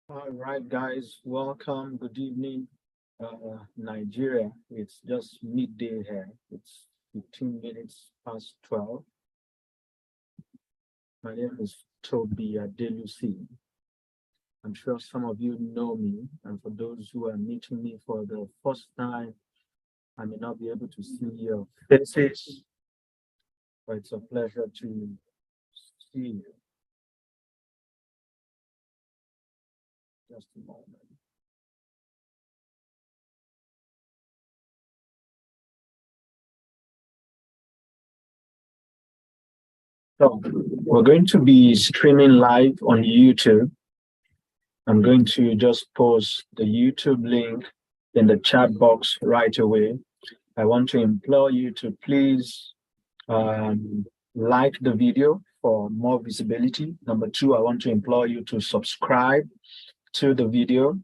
All right, guys, welcome. Good evening, Nigeria. It's just midday here. It's 15 minutes past 12. My name is Toby Adelusi. I'm sure some of you know me, and for those who are meeting me for the first time, I may not be able to see your faces, but it's a pleasure to see you. Just a moment. So, we're going to be streaming live on YouTube. I'm going to just post the YouTube link in the chat box right away. I want to implore you to please like the video for more visibility. Number two, I want to implore you to subscribe to the video.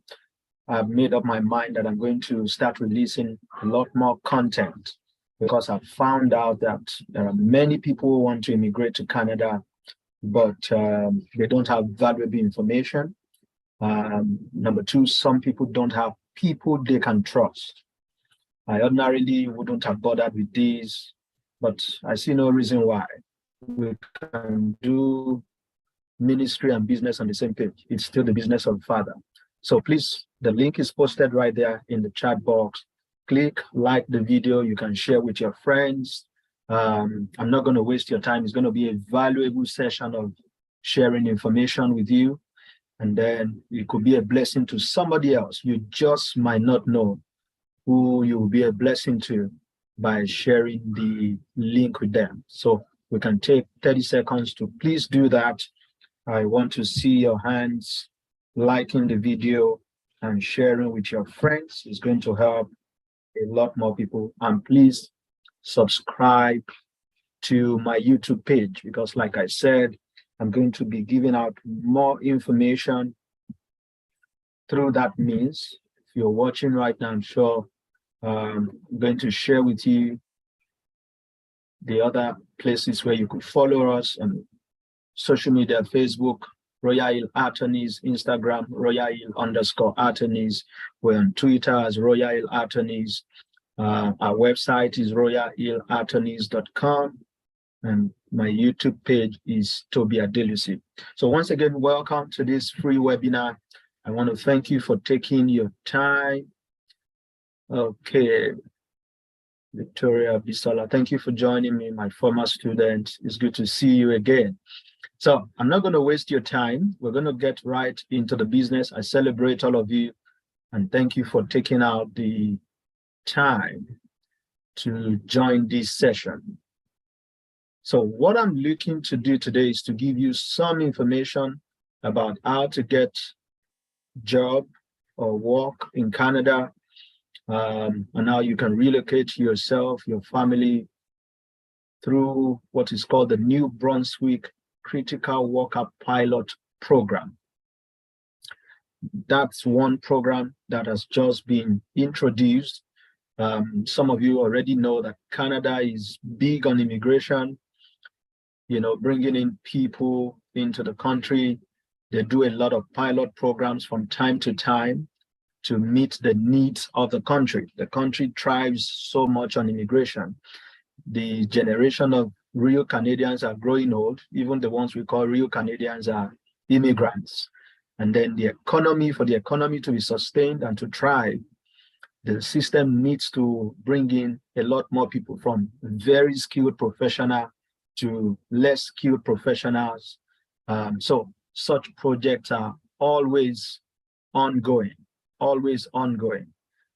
I've made up my mind that I'm going to start releasing a lot more content because I've found out that there are many people who want to immigrate to Canada, but they don't have valuable information. Number two, some people don't have people they can trust. I ordinarily wouldn't have bothered with these, but I see no reason why. We can do ministry and business on the same page. It's still the business of the Father. So please, the link is posted right there in the chat box. Click, like the video. You can share with your friends. I'm not going to waste your time. It's going to be a valuable session of sharing information with you. And then it could be a blessing to somebody else. You just might not know who you will be a blessing to by sharing the link with them. So we can take 30 seconds to please do that. I want to see your hands liking the video and sharing with your friends. It's going to help a lot more people. And please subscribe to my YouTube page because, like I said, I'm going to be giving out more information through that means. If you're watching right now, I'm sure I'm going to share with you the other places where you could follow us on social media: Facebook, Royal Attorneys; Instagram, Royal_Attorneys. We're on Twitter as Royal Attorneys. Our website is royalattorneys.com. And my YouTube page is Toby Adelusi. So once again, welcome to this free webinar. I want to thank you for taking your time. Okay, Victoria Bisola, thank you for joining me, my former student. It's good to see you again. So I'm not going to waste your time. We're going to get right into the business. I celebrate all of you and thank you for taking out the time to join this session. So what I'm looking to do today is to give you some information about how to get job or work in Canada, and how you can relocate yourself, your family, through what is called the New Brunswick Critical Worker Pilot Program. That's one program that has just been introduced. Some of you already know that Canada is big on immigration, bringing in people into the country. They do a lot of pilot programs from time to time to meet the needs of the country. The country thrives so much on immigration. The generation of real Canadians are growing old. Even the ones we call real Canadians are immigrants. And then for the economy to be sustained and to thrive, the system needs to bring in a lot more people, from very skilled professional to less skilled professionals. So such projects are always ongoing.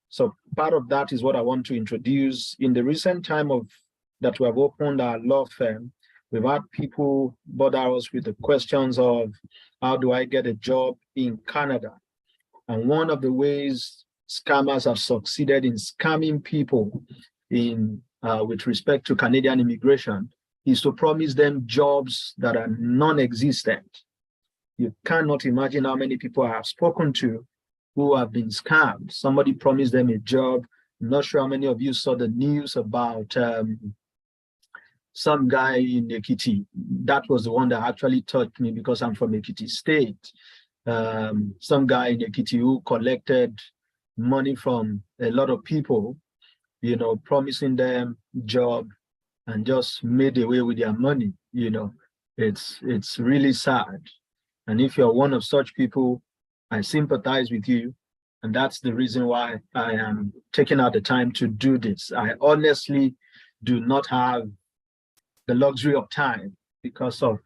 So part of that is what I want to introduce. In the recent time that we have opened our law firm, we've had people bother us with the questions of, how do I get a job in Canada? And one of the ways scammers have succeeded in scamming people with respect to Canadian immigration is to promise them jobs that are non-existent. You cannot imagine how many people I have spoken to who have been scammed. Somebody promised them a job. I'm not sure how many of you saw the news about some guy in Ekiti. That was the one that actually touched me because I'm from Ekiti State. some guy in Ekiti who collected money from a lot of people, you know, promising them job and just made away with their money. You know, it's really sad. And if you're one of such people, I sympathize with you. And that's the reason why I am taking out the time to do this. I honestly do not have the luxury of time because of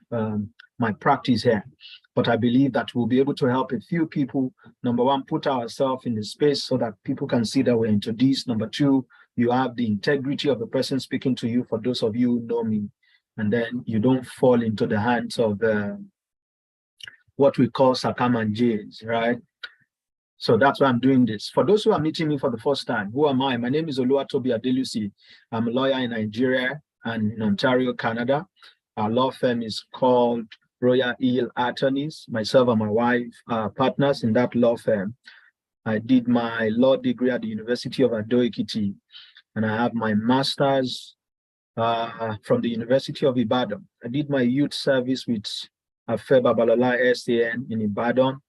my practice here. But I believe that we'll be able to help a few people. Number one, put ourselves in the space so that people can see that we're into this. Number two, you have the integrity of the person speaking to you, for those of you who know me. And then you don't fall into the hands of what we call Sakam and Jays, right? So that's why I'm doing this. For those who are meeting me for the first time, who am I? My name is Oluwatobi Adelusi. I'm a lawyer in Nigeria and in Ontario, Canada. Our law firm is called Royal Eel Attorneys. Myself and my wife are partners in that law firm. I did my law degree at the University of Ado-Ekiti, and I have my master's from the University of Ibadan. I did my youth service with Afe Babalola SAN in Ibadan,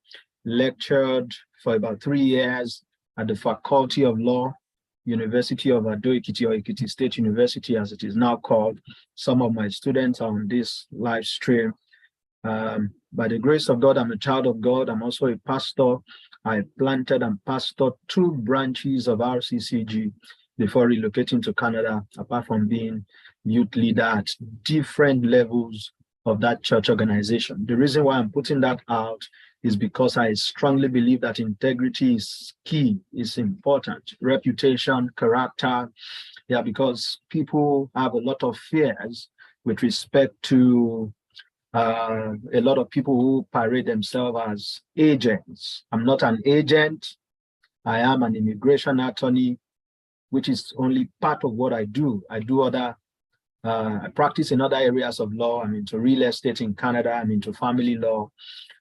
lectured for about 3 years at the Faculty of Law, University of Ado-Ekiti, or Ekiti State University as it is now called. Some of my students are on this live stream. By the grace of God, I'm a child of God. I'm also a pastor. I planted and pastored 2 branches of RCCG before relocating to Canada, apart from being youth leader at different levels of that church organization. The reason why I'm putting that out is because I strongly believe that integrity is key, is important. Reputation, character, yeah, because people have a lot of fears with respect to a lot of people who parade themselves as agents. I'm not an agent. I am an immigration attorney, which is only part of what I do. I do other, I practice in other areas of law. I'm into real estate in Canada. I'm into family law,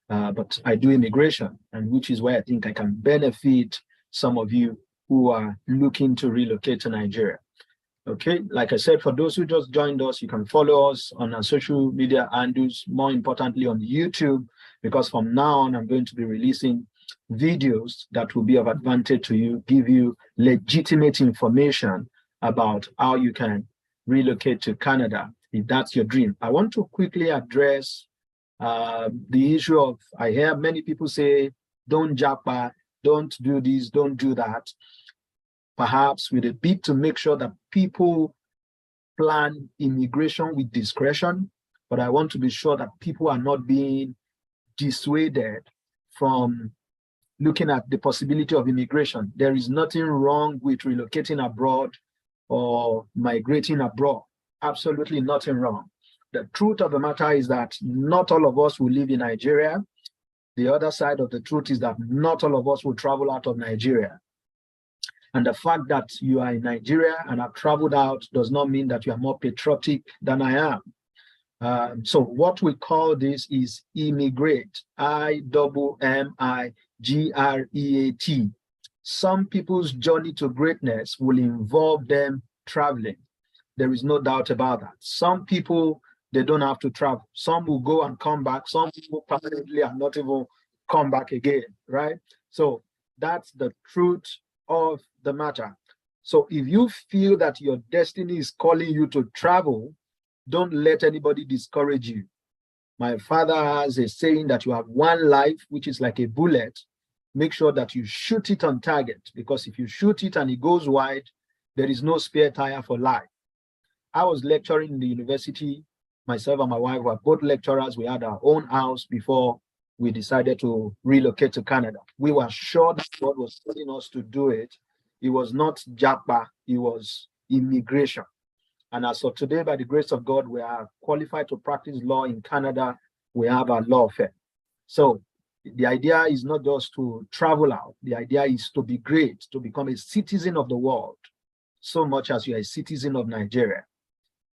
but I do immigration, and which is where I think I can benefit some of you who are looking to relocate to Nigeria. Okay, like I said, for those who just joined us, you can follow us on our social media handles, more importantly on YouTube, because from now on, I'm going to be releasing videos that will be of advantage to you, give you legitimate information about how you can relocate to Canada, if that's your dream. I want to quickly address the issue of, I hear many people say, don't JAPA, don't do this, don't do that. Perhaps with a bid to make sure that people plan immigration with discretion, but I want to be sure that people are not being dissuaded from looking at the possibility of immigration. There is nothing wrong with relocating abroad or migrating abroad. Absolutely nothing wrong. The truth of the matter is that not all of us will live in Nigeria. The other side of the truth is that not all of us will travel out of Nigeria. And the fact that you are in Nigeria and have traveled out does not mean that you are more patriotic than I am. So what we call this is IMMIGREAT, IMMIGREAT. Some people's journey to greatness will involve them traveling. There is no doubt about that. Some people, they don't have to travel. Some will go and come back. Some people permanently are not even come back again, right? So that's the truth of the matter. So if you feel that your destiny is calling you to travel, don't let anybody discourage you. My father has a saying that you have one life, which is like a bullet. Make sure that you shoot it on target, because if you shoot it and it goes wide, there is no spare tire for life. I was lecturing in the university. Myself and my wife were both lecturers. We had our own house before we decided to relocate to Canada. We were sure that God was telling us to do it. It was not JAPA, it was immigration. And as of today, by the grace of God, we are qualified to practice law in Canada. We have a law firm. So the idea is not just to travel out. The idea is to be great, to become a citizen of the world, so much as you are a citizen of Nigeria.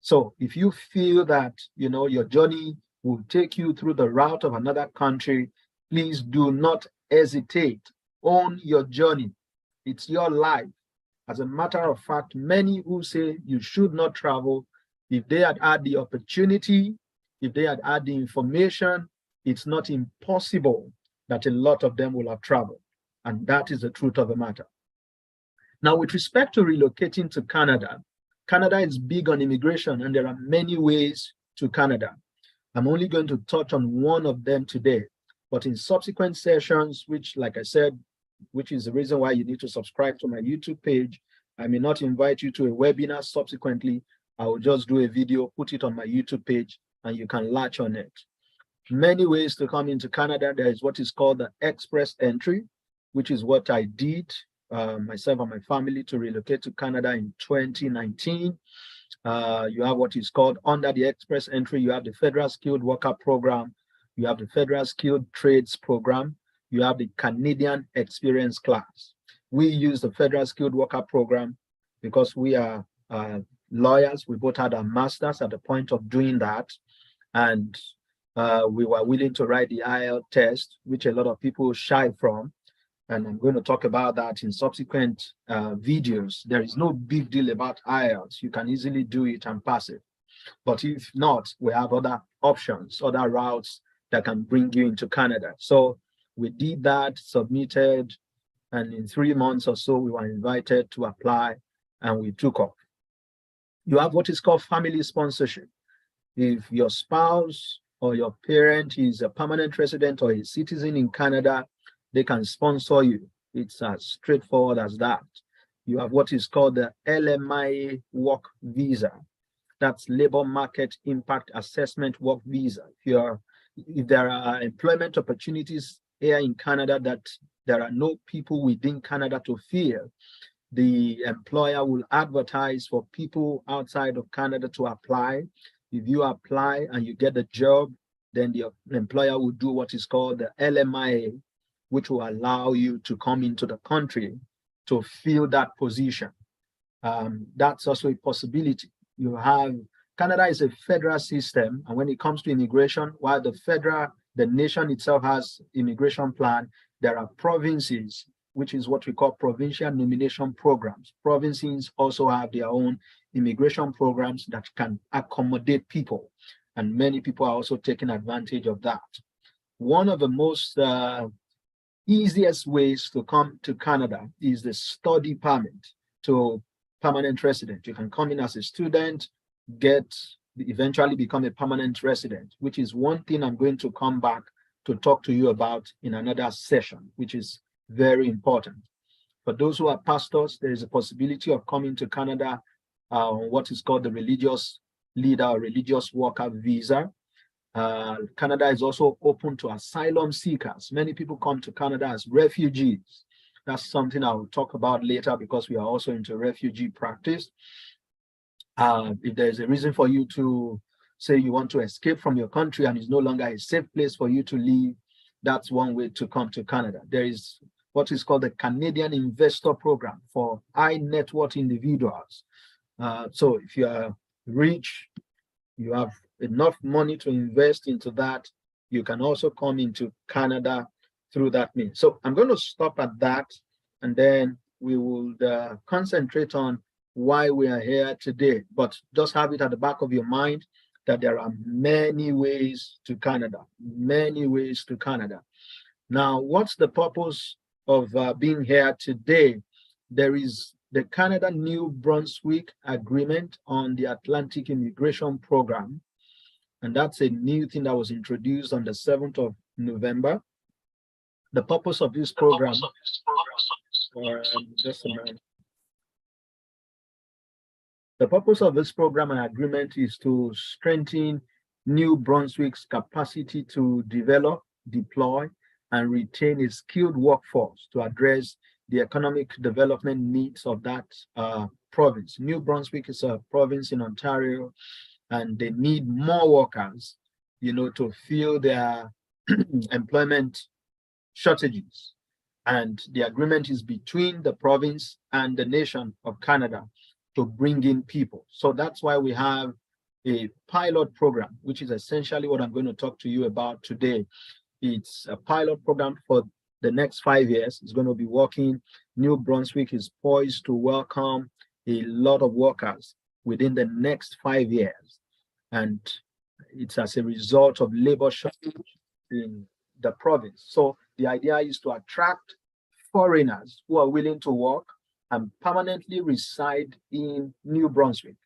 So if you feel that, you know, your journey will take you through the route of another country, please do not hesitate. Own your journey. It's your life. As a matter of fact, many who say you should not travel, if they had had the opportunity, if they had had the information, it's not impossible that a lot of them will have traveled. And that is the truth of the matter. Now, with respect to relocating to Canada, Canada is big on immigration, and there are many ways to Canada. I'm only going to touch on one of them today, but in subsequent sessions, which, like I said, which is the reason why you need to subscribe to my YouTube page, I may not invite you to a webinar subsequently. I will just do a video, put it on my YouTube page, and you can latch on it. Many ways to come into Canada. There is what is called the express entry, which is what I did, myself and my family, to relocate to Canada in 2019. You have what is called, under the express entry, you have the Federal Skilled Worker Program, you have the Federal Skilled Trades Program, you have the Canadian Experience Class. We use the Federal Skilled Worker Program because we are lawyers. We both had our masters at the point of doing that, and we were willing to write the IELTS test, which a lot of people shy from. And I'm going to talk about that in subsequent videos. There is no big deal about IELTS. You can easily do it and pass it. But if not, we have other options, other routes that can bring you into Canada. So we did that, submitted, and in 3 months or so, we were invited to apply, and we took off. You have what is called family sponsorship. If your spouse or your parent is a permanent resident or a citizen in Canada, they can sponsor you. It's as straightforward as that. You have what is called the LMIA work visa. That's Labor Market Impact Assessment work visa. If there are employment opportunities here in Canada that there are no people within Canada to fill, the employer will advertise for people outside of Canada to apply. If you apply and you get the job, then the employer will do what is called the LMIA, which will allow you to come into the country to fill that position. That's also a possibility. Canada is a federal system, and when it comes to immigration, while the nation itself has immigration plan, there are provinces, which is what we call provincial nomination programs. Provinces also have their own immigration programs that can accommodate people, and many people are also taking advantage of that. One of the most easiest ways to come to Canada is the study permit to permanent resident. You can come in as a student, eventually become a permanent resident, which is one thing I'm going to come back to talk to you about in another session, which is very important. For those who are pastors, there is a possibility of coming to Canada on what is called the religious leader or religious worker visa. Canada is also open to asylum seekers. Many people come to Canada as refugees. That's something I will talk about later because we are also into refugee practice. If there is a reason for you to say you want to escape from your country and it's no longer a safe place for you to live, that's one way to come to Canada. There is what is called the Canadian Investor Program for high net worth individuals. So if you are rich, you have enough money to invest into that, you can also come into Canada through that means. So I'm going to stop at that, and then we will concentrate on why we are here today. But just have it at the back of your mind that there are many ways to Canada, many ways to Canada. Now, what's the purpose of being here today? There is the Canada-New Brunswick Agreement on the Atlantic Immigration Program, and that's a new thing that was introduced on the 7th of November. The purpose of this program, just a minute. The purpose of this program and agreement is to strengthen New Brunswick's capacity to develop, deploy, and retain a skilled workforce to address the economic development needs of that province. New Brunswick is a province in Ontario, and they need more workers, to fill their employment shortages. And the agreement is between the province and the nation of Canada to bring in people. So that's why we have a pilot program, which is essentially what I'm going to talk to you about today. It's a pilot program for the next 5 years. It's going to be working. New Brunswick is poised to welcome a lot of workers within the next 5 years. And it's as a result of labor shortage in the province. So The idea is to attract foreigners who are willing to work and permanently reside in New Brunswick.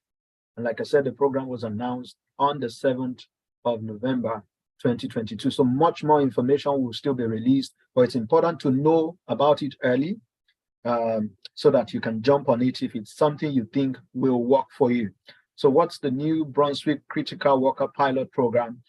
And like I said, the program was announced on the 7th of November, 2022. So much more information will still be released, but it's important to know about it early so that you can jump on it if it's something you think will work for you. So what's the New Brunswick Critical Worker Pilot Program?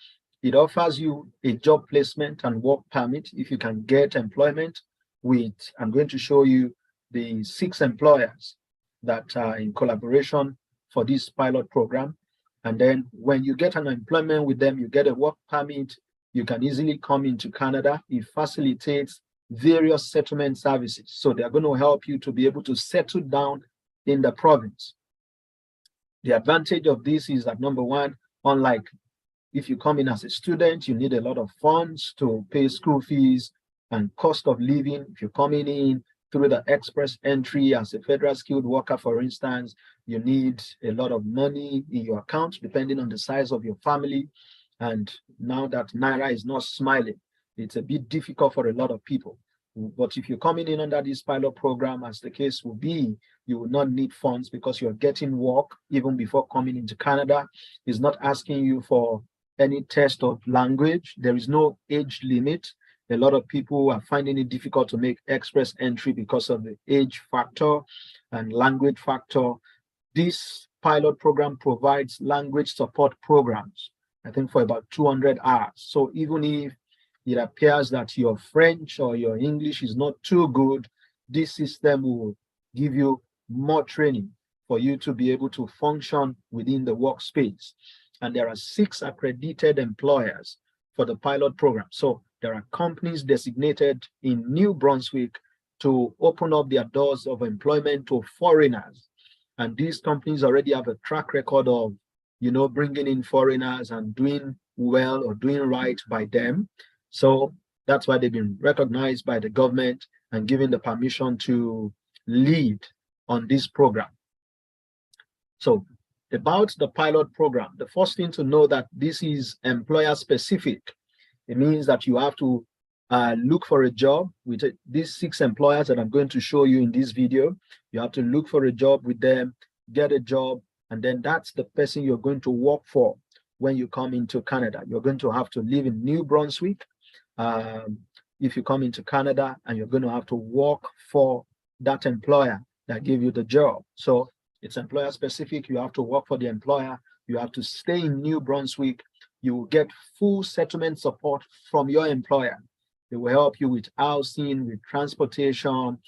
It offers you a job placement and work permit if you can get employment with, I'm going to show you the 6 employers that are in collaboration for this pilot program. And then when you get an employment with them, you get a work permit, you can easily come into Canada. It facilitates various settlement services. So they're going to help you to be able to settle down in the province. The advantage of this is that, number one, unlike if you come in as a student, you need a lot of funds to pay school fees and cost of living. If you're coming in through the express entry as a federal skilled worker, for instance, you need a lot of money in your account, depending on the size of your family. And now that Naira is not smiling, it's a bit difficult for a lot of people. But if you're coming in under this pilot program, as the case will be, you will not need funds because you're getting work even before coming into Canada. It's not asking you for any test of language. There is no age limit. A lot of people are finding it difficult to make express entry because of the age factor and language factor. This pilot program provides language support programs, I think for about 200 hours. So even if it appears that your French or your English is not too good, this system will give you more training for you to be able to function within the workspace. And there are 6 accredited employers for the pilot program. So there are companies designated in New Brunswick to open up their doors of employment to foreigners. And these companies already have a track record of, bringing in foreigners and doing well or doing right by them. So that's why they've been recognized by the government and given the permission to lead on this program. So about the pilot program, the first thing to know that this is employer specific. It means that you have to look for a job with these 6 employers that I'm going to show you in this video. You have to look for a job with them, get a job, and then that's the person you're going to work for when you come into Canada. You're going to have to live in New Brunswick if you come into Canada, and you're going to have to work for that employer that gave you the job. So it's employer specific. You have to work for the employer. You have to stay in New Brunswick. You will get full settlement support from your employer. They will help you with housing, with transportation,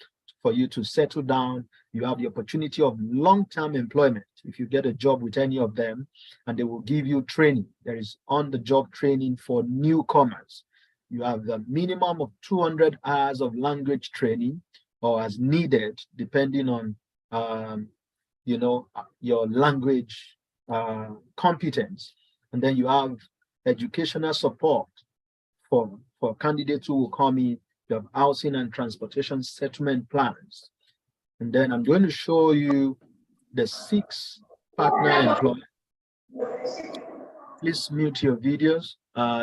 for you to settle down. You have the opportunity of long-term employment if you get a job with any of them, and they will give you training. There is on-the-job training for newcomers. You have the minimum of 200 hours of language training, or as needed, depending on your language competence. And then you have educational support for candidates who will come in. You have housing and transportation settlement plans. And then I'm going to show you the 6 partner employers. Please mute your videos,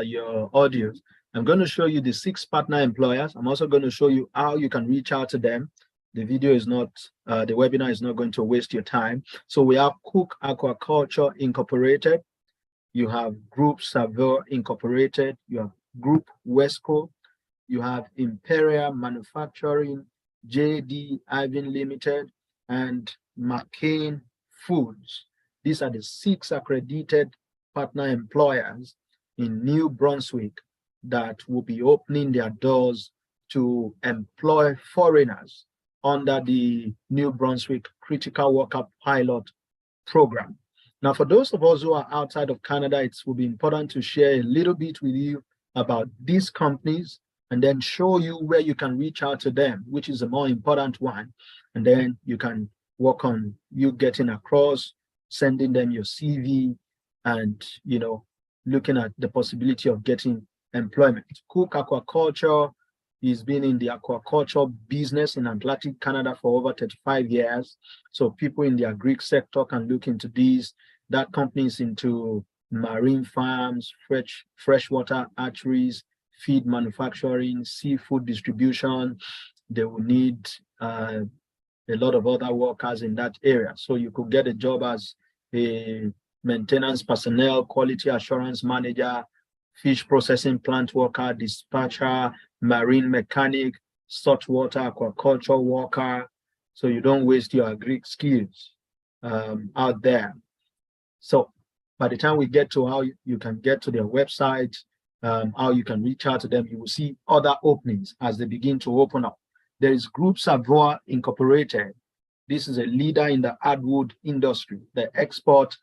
your audios. I'm going to show you the 6 partner employers. I'm also going to show you how you can reach out to them. The video is not, the webinar is not going to waste your time. So we have Cook Aquaculture Incorporated. You have Group Saveur Incorporated. You have Group Westco. You have Imperial Manufacturing, JD Ivan Limited, and McCain Foods. These are the 6 accredited partner employers in New Brunswick that will be opening their doors to employ foreigners under the New Brunswick Critical Worker Pilot Program. Now, for those of us who are outside of Canada, it will be important to share a little bit with you about these companies and then show you where you can reach out to them, which is the more important one. And then you can work on you getting across, sending them your CV, and looking at the possibility of getting employment. Cook Aquaculture has been in the aquaculture business in Atlantic Canada for over 35 years. So people in the agri sector can look into these. That company is into marine farms, freshwater hatcheries, feed manufacturing, seafood distribution. They will need a lot of other workers in that area. So you could get a job as a maintenance personnel, quality assurance manager, fish processing plant worker, dispatcher, marine mechanic, saltwater aquaculture worker. So you don't waste your agri skills out there. So by the time we get to how you can get to their website, how you can reach out to them, you will see other openings as they begin to open up. There is Group Savoie Incorporated. This is a leader in the hardwood industry. They export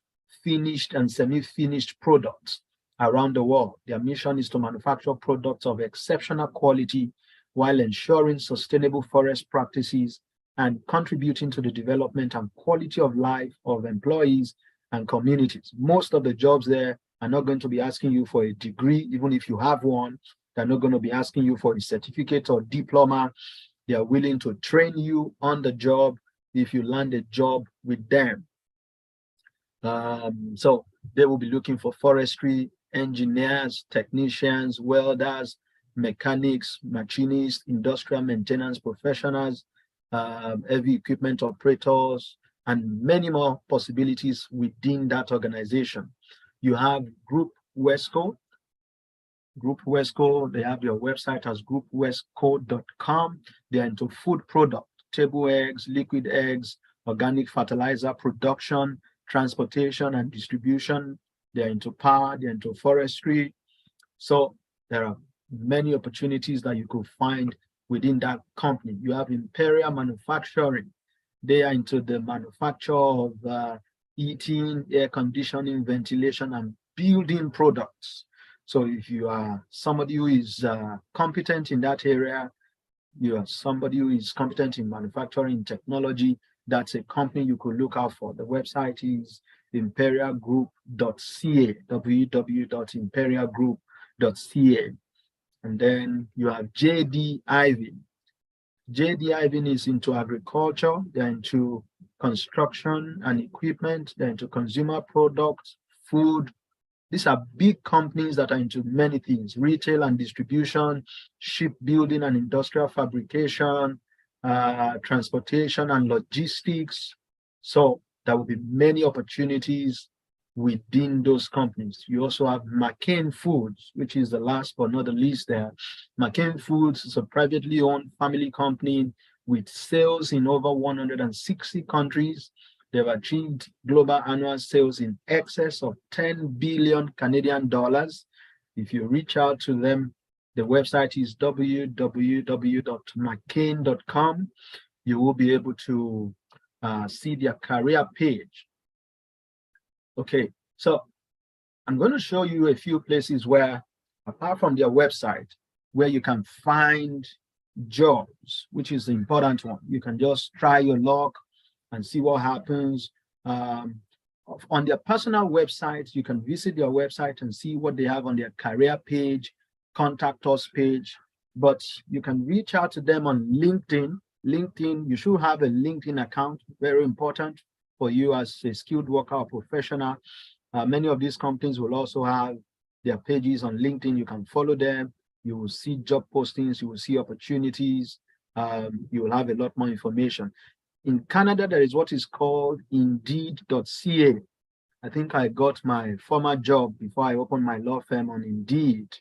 finished and semi-finished products around the world. Their mission is to manufacture products of exceptional quality while ensuring sustainable forest practices and contributing to the development and quality of life of employees and communities. Most of the jobs there are not going to be asking you for a degree, even if you have one. They're not going to be asking you for a certificate or diploma. They are willing to train you on the job if you land a job with them. So they will be looking for forestry engineers, technicians, welders, mechanics, machinists, industrial maintenance professionals, heavy equipment operators, and many more possibilities within that organization. You have Group Westco. Group Westco, they have their website as groupwestco.com. They're into food product, table eggs, liquid eggs, organic fertilizer production, transportation and distribution. They're into power, they're into forestry. So there are many opportunities that you could find within that company. You have Imperial Manufacturing. They are into the manufacture of heating, air conditioning, ventilation, and building products. So if you are somebody who is competent in that area, you are somebody who is competent in manufacturing technology, that's a company you could look out for. The website is imperialgroup.ca, www.imperialgroup.ca. And then you have JD Ivy. JD Ivy is into agriculture, they're into construction and equipment, they're into consumer products, food. These are big companies that are into many things: retail and distribution, shipbuilding and industrial fabrication, transportation and logistics. So there will be many opportunities within those companies. You also have McCain Foods, which is the last but not the least there. McCain Foods is a privately owned family company with sales in over 160 countries. They've achieved global annual sales in excess of 10 billion Canadian dollars. If you reach out to them, the website is www.mccain.com. You will be able to see their career page. Okay, so I'm going to show you a few places where, apart from their website, where you can find jobs, which is the important one. You can just try your luck and see what happens. On their personal website, you can visit their website and see what they have on their career page, contact us page, but you can reach out to them on LinkedIn. LinkedIn, you should have a LinkedIn account, very important for you as a skilled worker or professional. Many of these companies will also have their pages on LinkedIn. You can follow them. You will see job postings, you will see opportunities. You will have a lot more information. In Canada, there is what is called Indeed.ca. I think I got my former job before I opened my law firm on Indeed.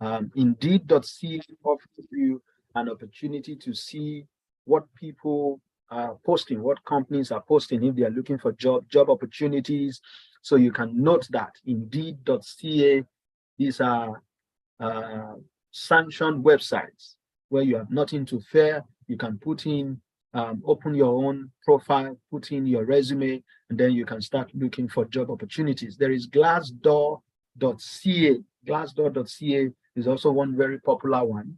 Indeed.ca offers you an opportunity to see what people are posting, what companies are posting if they are looking for job opportunities. So you can note that Indeed.ca, these are sanctioned websites where you have nothing to fear. You can put in, open your own profile, put in your resume, and then you can start looking for job opportunities. There is Glassdoor.ca. Glassdoor.ca is also one very popular one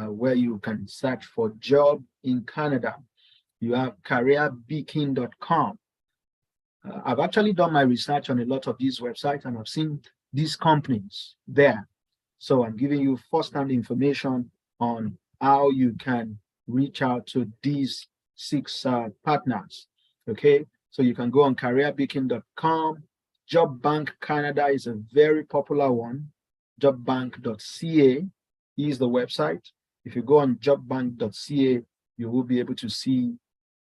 where you can search for job in Canada. You have careerbeacon.com. I've actually done my research on a lot of these websites and I've seen these companies there. So I'm giving you first-hand information on how you can reach out to these 6 partners. Okay, so you can go on careerbeacon.com. Job Bank Canada is a very popular one. Jobbank.ca. is the website. If you go on jobbank.ca, you will be able to see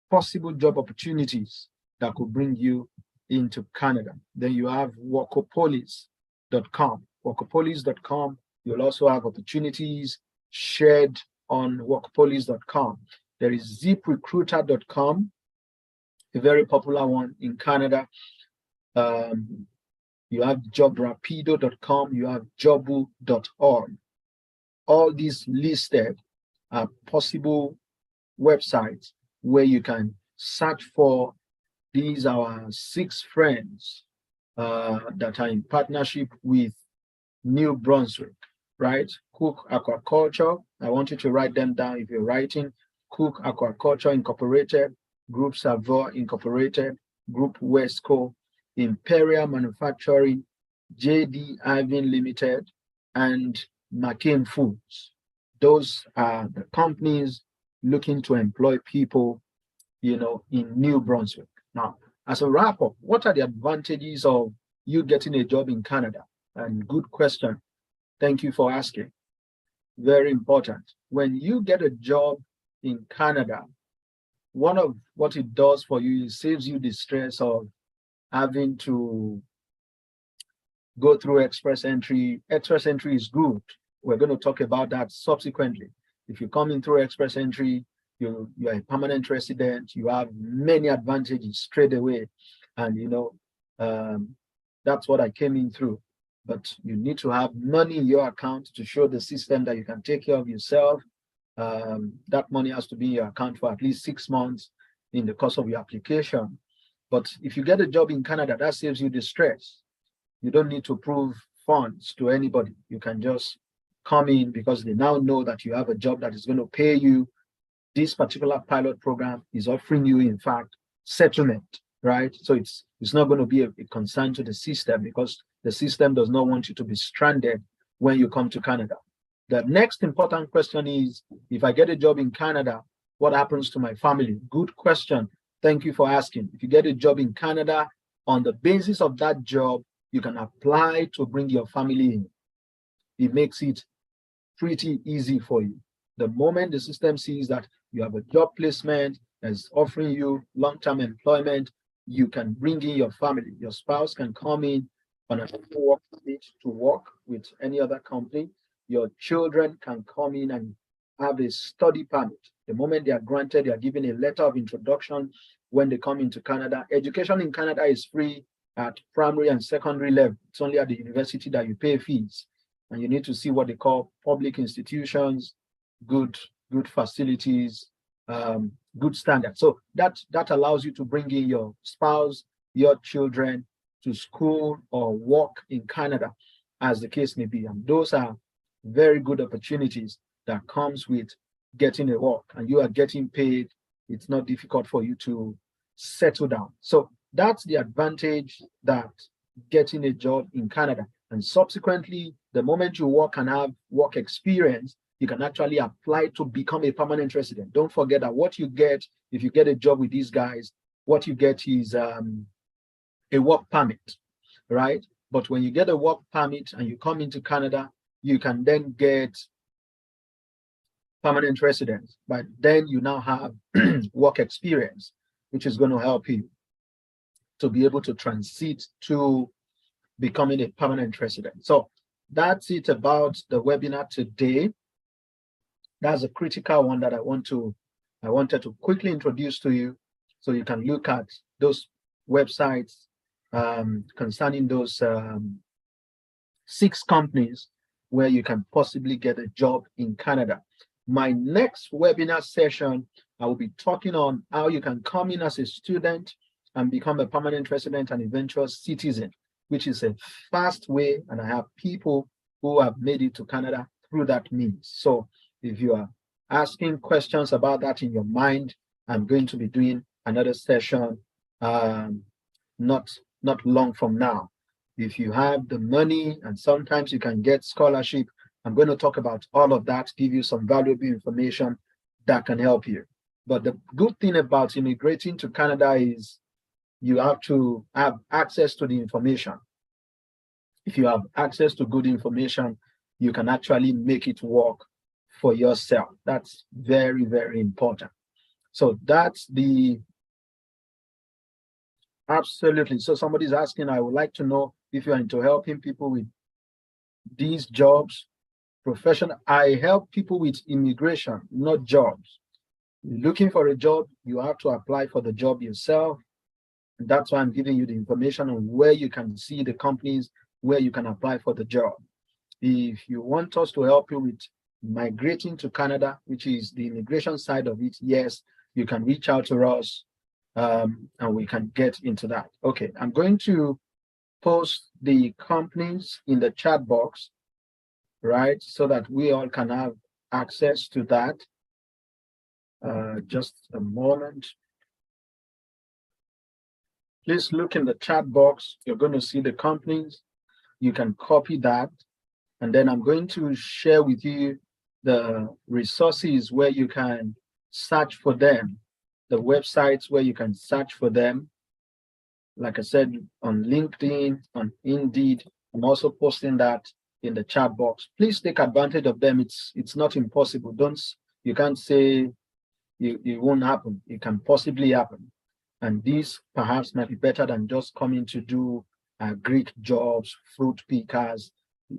possible job opportunities that could bring you into Canada. Then you have workopolis.com. Workopolis.com, you'll also have opportunities shared on workopolis.com. There is ziprecruiter.com, a very popular one in Canada. You have jobrapido.com, you have jobu.org. All these listed are possible websites where you can search for. These are our 6 friends that are in partnership with New Brunswick, right? Cook Aquaculture. I want you to write them down if you're writing. Cook Aquaculture Incorporated, Group Savoy Incorporated, Group Westco, Imperial Manufacturing, JD Irving Limited, and McCain Foods. Those are the companies looking to employ people, in New Brunswick. Now, as a wrap-up, what are the advantages of you getting a job in Canada? And good question. Thank you for asking. Very important. When you get a job in Canada, one of what it does for you is saves you the stress of having to go through express entry. Express entry is good. We're going to talk about that subsequently. If you come in through express entry, you're a permanent resident, you have many advantages straight away. And, that's what I came in through. But you need to have money in your account to show the system that you can take care of yourself. That money has to be in your account for at least 6 months in the course of your application. But if you get a job in Canada, that saves you the stress. You don't need to prove funds to anybody. You can just come in because they now know that you have a job that is going to pay you. This particular pilot program is offering you, in fact, settlement, right? So it's not going to be a concern to the system because the system does not want you to be stranded when you come to Canada. The next important question is, if I get a job in Canada, what happens to my family? Good question. Thank you for asking. If you get a job in Canada, on the basis of that job, you can apply to bring your family in. It makes it pretty easy for you. The moment the system sees that you have a job placement that's offering you long-term employment, you can bring in your family. Your spouse can come in on a work permit to work with any other company. Your children can come in and have a study permit. The moment they are granted, they are given a letter of introduction when they come into Canada. Education in Canada is free at primary and secondary level. It's only at the university that you pay fees. And you need to see what they call public institutions, good facilities, good standards. So that allows you to bring in your spouse, your children to school or work in Canada, as the case may be. And those are very good opportunities that comes with getting a work, and you are getting paid. It's not difficult for you to settle down. So that's the advantage that getting a job in Canada. And subsequently, the moment you work and have work experience, you can actually apply to become a permanent resident. Don't forget that what you get, if you get a job with these guys, what you get is a work permit, right? But when you get a work permit and you come into Canada, you can then get permanent residence. But then you now have work experience, which is going to help you to be able to transit to becoming a permanent resident. So that's it about the webinar today. That's a critical one that I wanted to quickly introduce to you, so you can look at those websites concerning those 6 companies where you can possibly get a job in Canada. My next webinar session, I will be talking on how you can come in as a student and become a permanent resident and eventual citizen, which is a fast way, and I have people who have made it to Canada through that means. So if you are asking questions about that in your mind, I'm going to be doing another session not long from now. If you have the money, and sometimes you can get scholarship, I'm going to talk about all of that, give you some valuable information that can help you. But the good thing about immigrating to Canada is you have to have access to the information. If you have access to good information, you can actually make it work for yourself. That's very, very important. So that's the absolutely. So somebody's asking, I would like to know if you're into helping people with these jobs, professional. I help people with immigration, not jobs. You're looking for a job, you have to apply for the job yourself. And that's why I'm giving you the information on where you can see the companies where you can apply for the job. If you want us to help you with migrating to Canada, which is the immigration side of it, yes, you can reach out to us and we can get into that. Okay, I'm going to post the companies in the chat box, right, so that we all can have access to that. Just a moment. Please look in the chat box. You're going to see the companies. You can copy that. And then I'm going to share with you the resources where you can search for them, the websites where you can search for them. Like I said, on LinkedIn, on Indeed, I'm also posting that in the chat box. Please take advantage of them. It's not impossible. You can't say it won't happen. It can possibly happen. And this perhaps might be better than just coming to do Greek jobs, fruit pickers.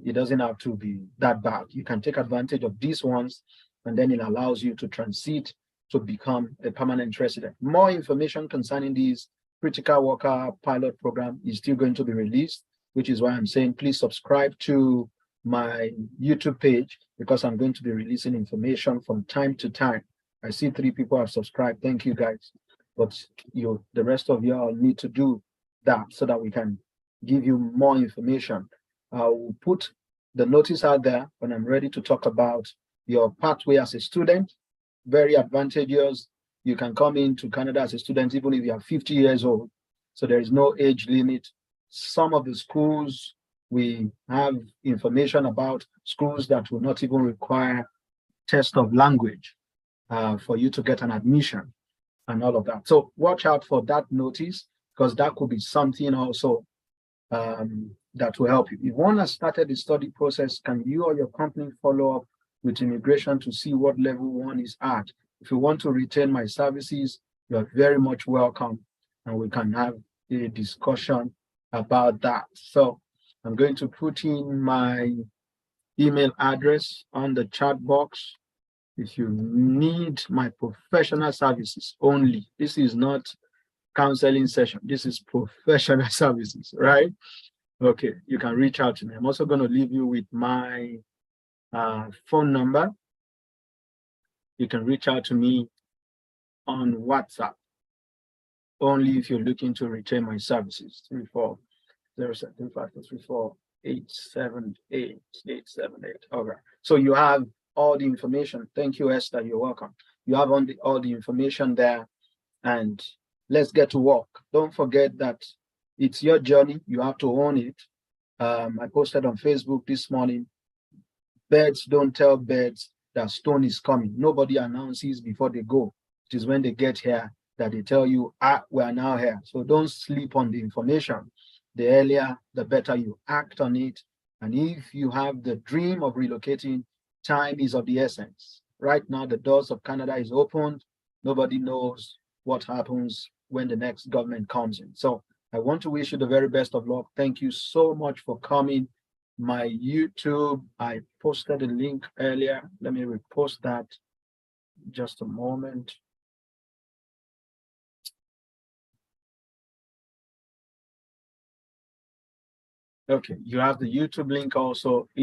It doesn't have to be that bad. You can take advantage of these ones, and then it allows you to transit to become a permanent resident. More information concerning these critical worker pilot program is still going to be released, which is why I'm saying please subscribe to my YouTube page, because I'm going to be releasing information from time to time. I see 3 people have subscribed. Thank you, guys. But the rest of you all need to do that so that we can give you more information. I will put the notice out there when I'm ready to talk about your pathway as a student. Very advantageous. You can come into Canada as a student even if you are 50 years old. So there is no age limit. Some of the schools, we have information about schools that will not even require test of language for you to get an admission and all of that. So watch out for that notice, because that could be something also that will help you. If one has started the study process, can you or your company follow up with immigration to see what level one is at? If you want to retain my services, you are very much welcome, and we can have a discussion about that. So I'm going to put in my email address on the chat box. If you need my professional services only, this is not counseling session, this is professional services, right? Okay, you can reach out to me. I'm also going to leave you with my phone number. You can reach out to me on WhatsApp only if you're looking to retain my services. 340734878. All right. So you have all the information. Thank you, Esther. You're welcome. You have all the information there, and let's get to work. Don't forget that it's your journey. You have to own it. I posted on Facebook this morning, birds don't tell birds that stone is coming. Nobody announces before they go. It is when they get here that they tell you, we are now here. So don't sleep on the information. The earlier, the better you act on it. And if you have the dream of relocating, time is of the essence. Right now, the doors of Canada is opened. Nobody knows what happens when the next government comes in. So I want to wish you the very best of luck. Thank you so much for coming. My YouTube, I posted a link earlier. Let me repost that. Just a moment. Okay, you have the YouTube link also.